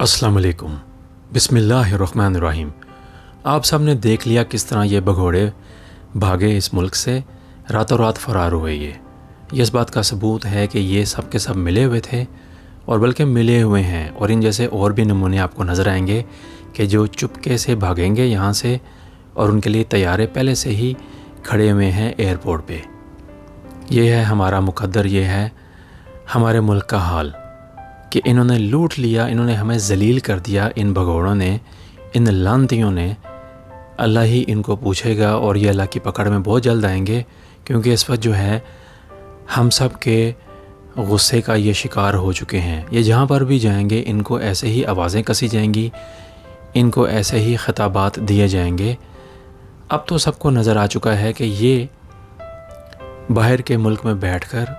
अस्सलाम वालेकुम, बिस्मिल्लाहिर्रहमानिर्रहीम। आप सब ने देख लिया किस तरह ये भगोड़े भागे इस मुल्क से, रातों रात फ़रार हुए। ये इस बात का सबूत है कि ये सब के सब मिले हुए थे और बल्कि मिले हुए हैं। और इन जैसे और भी नमूने आपको नज़र आएंगे कि जो चुपके से भागेंगे यहाँ से, और उनके लिए तैयारे पहले से ही खड़े हुए हैं एयरपोर्ट पे। ये है हमारा मुकद्दर, ये है हमारे मुल्क का हाल कि इन्होंने लूट लिया, इन्होंने हमें जलील कर दिया। इन भगोड़ों ने, इन लानतियों ने। अल्लाह ही इनको पूछेगा और ये अल्लाह की पकड़ में बहुत जल्द आएंगे, क्योंकि इस वक्त जो है हम सब के गुस्से का ये शिकार हो चुके हैं। ये जहाँ पर भी जाएंगे इनको ऐसे ही आवाज़ें कसी जाएंगी, इनको ऐसे ही खिताबात दिए जाएंगे। अब तो सबको नज़र आ चुका है कि ये बाहर के मुल्क में बैठकर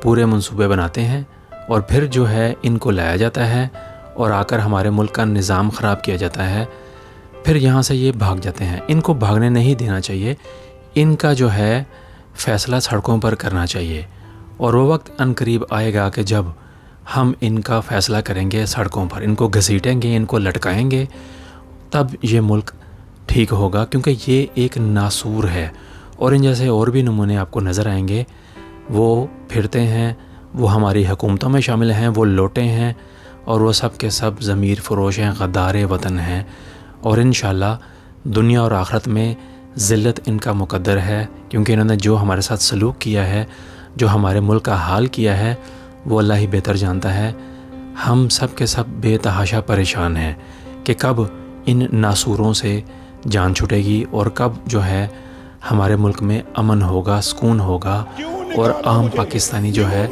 पूरे मंसूबे बनाते हैं और फिर जो है इनको लाया जाता है और आकर हमारे मुल्क का निज़ाम ख़राब किया जाता है। फिर यहाँ से ये भाग जाते हैं। इनको भागने नहीं देना चाहिए, इनका जो है फ़ैसला सड़कों पर करना चाहिए। और वो वक्त अनकरीब आएगा कि जब हम इनका फ़ैसला करेंगे सड़कों पर, इनको घसीटेंगे, इनको लटकाएंगे, तब ये मुल्क ठीक होगा। क्योंकि ये एक नासूर है और इन जैसे और भी नमूने आपको नज़र आएंगे। वो फिरते हैं, वो हमारी हुकूमतों में शामिल हैं, वो लोटे हैं और वो सब के सब ज़मीर फ़रोश हैं, गद्दार वतन हैं। और इंशाअल्लाह दुनिया और आखिरत में ज़िल्लत इनका मुकद्दर है, क्योंकि इन्होंने जो हमारे साथ सलूक किया है, जो हमारे मुल्क का हाल किया है, वो अल्लाह ही बेहतर जानता है। हम सब के सब बेतहाशा परेशान हैं कि कब इन नासूरों से जान छूटेगी और कब जो है हमारे मुल्क में अमन होगा, सुकून होगा और आम पाकिस्तानी जो है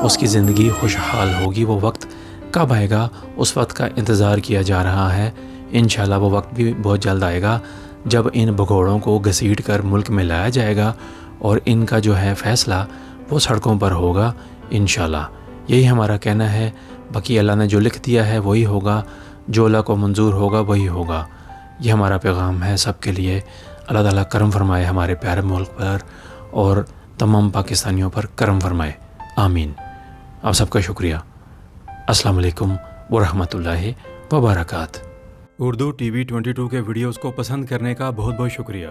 उसकी ज़िंदगी खुशहाल होगी। वो वक्त कब आएगा, उस वक्त का इंतज़ार किया जा रहा है। इंशाअल्लाह वो वक्त भी बहुत जल्द आएगा जब इन भगोड़ों को घसीट कर मुल्क में लाया जाएगा और इनका जो है फ़ैसला वो सड़कों पर होगा इंशाअल्लाह। यही हमारा कहना है। बाकी अल्लाह ने जो लिख दिया है वही होगा, जो अल्लाह को मंजूर होगा वही होगा। ये हमारा पैगाम है सब के लिए। अल्लाह ताला करम फरमाए हमारे प्यारे मुल्क पर और तमाम पाकिस्तानियों पर करम फरमाए, आमीन। आप सबका शुक्रिया। अस्सलाम वालेकुम वरहमतुल्लाहि वबरकात। उर्दू TV 22 के वीडियोस को पसंद करने का बहुत बहुत शुक्रिया।